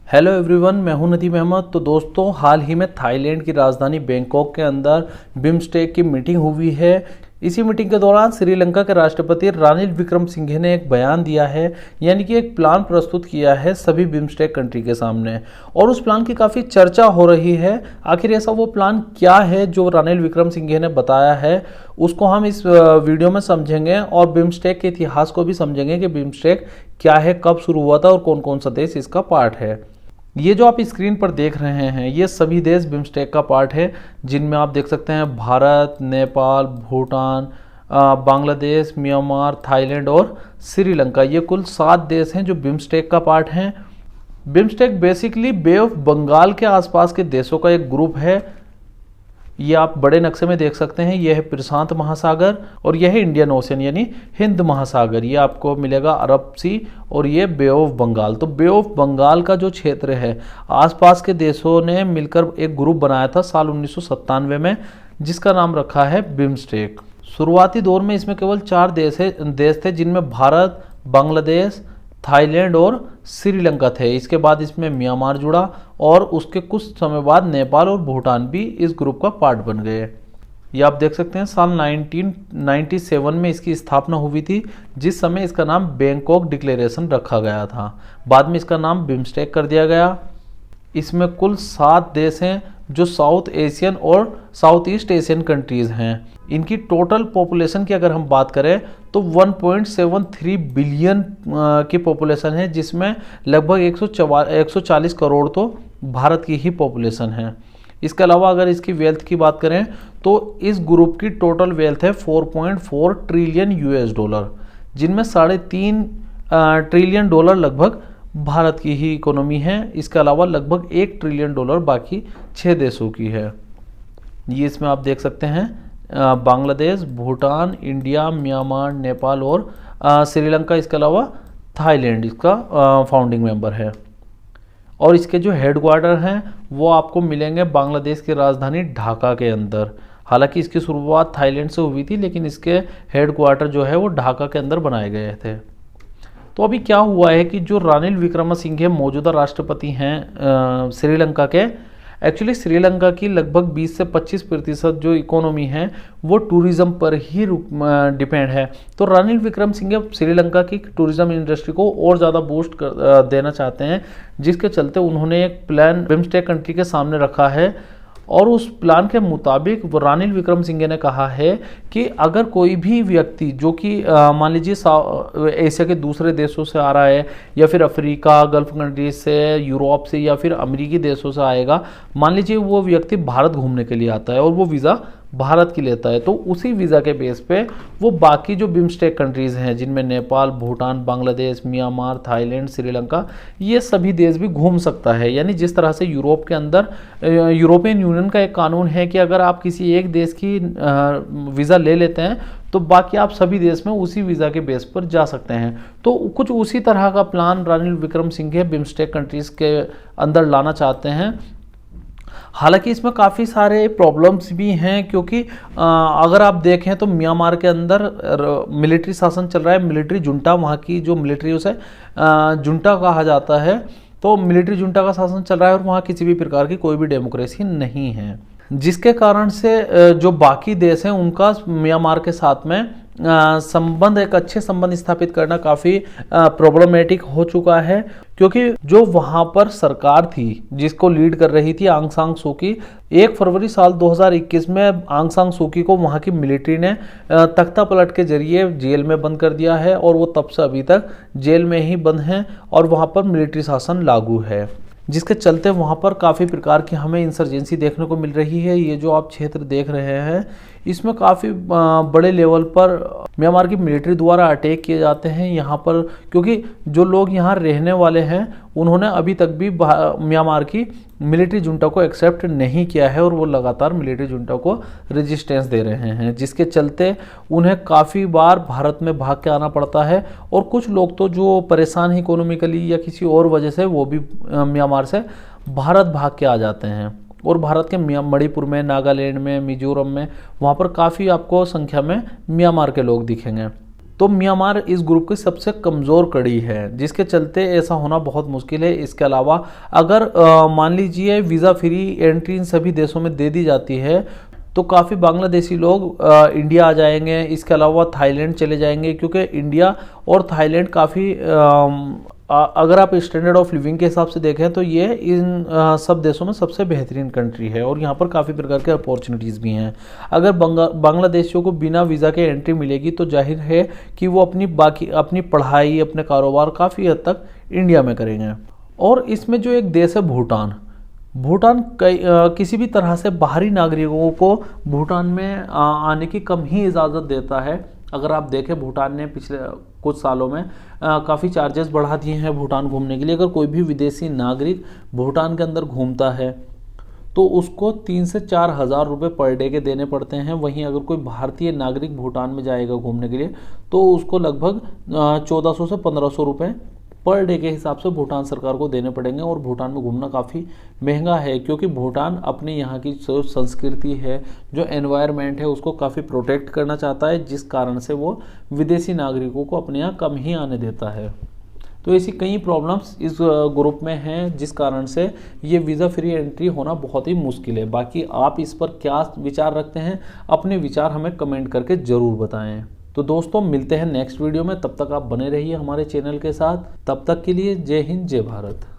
Hello everyone, मैं हूं नदीम अहमद। तो दोस्तों, हाल ही में थाईलैंड की राजधानी बैंकॉक के अंदर बिम्स्टेक की मीटिंग हुई है। इसी मीटिंग के दौरान श्रीलंका के राष्ट्रपति रानिल विक्रमसिंघे ने एक बयान दिया है, यानी कि एक प्लान प्रस्तुत किया है सभी बिम्स्टेक कंट्री के सामने। और उस प्लान की काफ़ी चर्चा हो रही है। आखिर ऐसा वो प्लान क्या है जो रानिल विक्रमसिंघे ने बताया है, उसको हम इस वीडियो में समझेंगे और बिम्स्टेक के इतिहास को भी समझेंगे कि बिम्स्टेक क्या है, कब शुरू हुआ था और कौन कौन सा देश इसका पार्ट है। ये जो आप स्क्रीन पर देख रहे हैं, ये सभी देश बिम्स्टेक का पार्ट है, जिनमें आप देख सकते हैं भारत, नेपाल, भूटान, बांग्लादेश, म्यांमार, थाईलैंड और श्रीलंका। ये कुल 7 देश हैं जो बिम्स्टेक का पार्ट हैं। BIMSTEC basically Bay of Bengal के आसपास के देशों का एक ग्रुप है। ये आप बड़े नक्शे में देख सकते हैं। यह है प्रशांत महासागर और यह है इंडियन ओशन यानी हिंद महासागर। ये आपको मिलेगा अरब सी और ये बे ऑफ बंगाल। तो बे ऑफ बंगाल का जो क्षेत्र है, आसपास के देशों ने मिलकर एक ग्रुप बनाया था साल 1997 में, जिसका नाम रखा है बिम्स्टेक। शुरुआती दौर में इसमें केवल 4 देश थे, जिनमें भारत, बांग्लादेश, थाईलैंड और श्रीलंका थे। इसके बाद इसमें म्यांमार जुड़ा और उसके कुछ समय बाद नेपाल और भूटान भी इस ग्रुप का पार्ट बन गए। ये आप देख सकते हैं साल 1997 में इसकी स्थापना हुई थी, जिस समय इसका नाम बैंकॉक डिक्लेरेशन रखा गया था। बाद में इसका नाम बिम्स्टेक कर दिया गया। इसमें कुल 7 देश हैं जो साउथ एशियन और साउथ ईस्ट एशियन कंट्रीज़ हैं। इनकी टोटल पॉपुलेशन की अगर हम बात करें तो 1.73 बिलियन की पॉपुलेशन है, जिसमें लगभग 140 करोड़ तो भारत की ही पॉपुलेशन है। इसके अलावा अगर इसकी वेल्थ की बात करें तो इस ग्रुप की टोटल वेल्थ है 4.4 ट्रिलियन US डॉलर, जिनमें 3.5 ट्रिलियन डॉलर लगभग भारत की ही इकोनॉमी है। इसके अलावा लगभग 1 ट्रिलियन डॉलर बाकी 6 देशों की है। ये इसमें आप देख सकते हैं बांग्लादेश, भूटान, इंडिया, म्यांमार, नेपाल और श्रीलंका। इसके अलावा थाईलैंड इसका फाउंडिंग मेंबर है। और इसके जो हेडक्वार्टर हैं वो आपको मिलेंगे बांग्लादेश की राजधानी ढाका के अंदर। हालांकि इसकी शुरुआत थाईलैंड से हुई थी, लेकिन इसके हेडक्वार्टर जो है वो ढाका के अंदर बनाए गए थे। तो अभी क्या हुआ है कि जो रानिल विक्रमसिंघे मौजूदा राष्ट्रपति हैं श्रीलंका के, एक्चुअली श्रीलंका की लगभग 20 से 25% जो इकोनॉमी है वो टूरिज़्म पर ही डिपेंड है। तो रानिल विक्रमसिंघे श्रीलंका की टूरिज़्म इंडस्ट्री को और ज़्यादा बूस्ट देना चाहते हैं, जिसके चलते उन्होंने एक प्लान बिम्स्टेक कंट्री के सामने रखा है। और उस प्लान के मुताबिक रानिल विक्रमसिंघे ने कहा है कि अगर कोई भी व्यक्ति जो कि मान लीजिए एशिया के दूसरे देशों से आ रहा है, या फिर अफ्रीका, गल्फ कंट्रीज से, यूरोप से, या फिर अमेरिकी देशों से आएगा, मान लीजिए वो व्यक्ति भारत घूमने के लिए आता है और वो वीज़ा भारत की लेता है, तो उसी वीज़ा के बेस पे वो बाकी जो बिम्स्टेक कंट्रीज़ हैं, जिनमें नेपाल, भूटान, बांग्लादेश, म्यांमार, थाईलैंड, श्रीलंका, ये सभी देश भी घूम सकता है। यानी जिस तरह से यूरोप के अंदर यूरोपियन यूनियन का एक कानून है कि अगर आप किसी एक देश की वीज़ा ले लेते हैं तो बाकी आप सभी देश में उसी वीज़ा के बेस पर जा सकते हैं। तो कुछ उसी तरह का plan Ranil Wickremesinghe BIMSTEC countries के अंदर लाना चाहते हैं। हालांकि इसमें काफ़ी सारे प्रॉब्लम्स भी हैं, क्योंकि अगर आप देखें तो म्यांमार के अंदर मिलिट्री शासन चल रहा है। मिलिट्री जुंटा, वहाँ की जो मिलिट्री उसे जुंटा कहा जाता है, तो मिलिट्री जुंटा का शासन चल रहा है और वहाँ किसी भी प्रकार की कोई भी डेमोक्रेसी नहीं है, जिसके कारण से जो बाकी देश हैं उनका म्यांमार के साथ में संबंध, एक अच्छे संबंध स्थापित करना काफ़ी प्रॉब्लमेटिक हो चुका है। क्योंकि जो वहाँ पर सरकार थी जिसको लीड कर रही थी आंग सान सू की, 1 फरवरी साल 2021 में आंग सान सू की को वहाँ की मिलिट्री ने तख्ता पलट के जरिए जेल में बंद कर दिया है और वो तब से अभी तक जेल में ही बंद हैं और वहाँ पर मिलिट्री शासन लागू है, जिसके चलते वहाँ पर काफ़ी प्रकार की हमें इंसर्जेंसी देखने को मिल रही है। ये जो आप क्षेत्र देख रहे हैं, इसमें काफ़ी बड़े लेवल पर म्यांमार की मिलिट्री द्वारा अटैक किए जाते हैं यहाँ पर, क्योंकि जो लोग यहाँ रहने वाले हैं उन्होंने अभी तक भी म्यांमार की मिलिट्री जुंटा को एक्सेप्ट नहीं किया है और वो लगातार मिलिट्री जुंटा को रेजिस्टेंस दे रहे हैं, जिसके चलते उन्हें काफ़ी बार भारत में भाग के आना पड़ता है। और कुछ लोग तो जो परेशान हैं इकोनॉमिकली या किसी और वजह से, वो भी म्यांमार से भारत भाग के आ जाते हैं। और भारत के मणिपुर में, नागालैंड में, मिजोरम में, वहाँ पर काफ़ी आपको संख्या में म्यांमार के लोग दिखेंगे। तो म्यांमार इस ग्रुप की सबसे कमज़ोर कड़ी है, जिसके चलते ऐसा होना बहुत मुश्किल है। इसके अलावा अगर मान लीजिए वीज़ा फ्री एंट्री इन सभी देशों में दे दी जाती है तो काफ़ी बांग्लादेशी लोग इंडिया आ जाएंगे। इसके अलावा थाईलैंड चले जाएंगे, क्योंकि इंडिया और थाईलैंड काफ़ी अगर आप स्टैंडर्ड ऑफ लिविंग के हिसाब से देखें तो ये इन सब देशों में सबसे बेहतरीन कंट्री है और यहाँ पर काफ़ी प्रकार के अपॉर्चुनिटीज़ भी हैं। अगर बांग्लादेशियों को बिना वीज़ा के एंट्री मिलेगी तो जाहिर है कि वो अपनी पढ़ाई, अपने कारोबार काफ़ी हद तक इंडिया में करेंगे। और इसमें जो एक देश है भूटान किसी भी तरह से बाहरी नागरिकों को भूटान में आने की कम ही इजाज़त देता है। अगर आप देखें भूटान ने पिछले कुछ सालों में काफ़ी चार्जेस बढ़ा दिए हैं भूटान घूमने के लिए। अगर कोई भी विदेशी नागरिक भूटान के अंदर घूमता है तो उसको 3 से 4 हज़ार रुपये पर डे के देने पड़ते हैं। वहीं अगर कोई भारतीय नागरिक भूटान में जाएगा घूमने के लिए तो उसको लगभग 1400 से 1500 रुपये पर डे के हिसाब से भूटान सरकार को देने पड़ेंगे। और भूटान में घूमना काफ़ी महंगा है, क्योंकि भूटान अपने यहाँ की जो संस्कृति है, जो एनवायरनमेंट है, उसको काफ़ी प्रोटेक्ट करना चाहता है, जिस कारण से वो विदेशी नागरिकों को अपने यहाँ कम ही आने देता है। तो ऐसी कई प्रॉब्लम्स इस ग्रुप में हैं, जिस कारण से ये वीज़ा फ्री एंट्री होना बहुत ही मुश्किल है। बाकी आप इस पर क्या विचार रखते हैं, अपने विचार हमें कमेंट करके ज़रूर बताएं। तो दोस्तों मिलते हैं नेक्स्ट वीडियो में, तब तक आप बने रहिए हमारे चैनल के साथ। तब तक के लिए जय हिंद, जय भारत।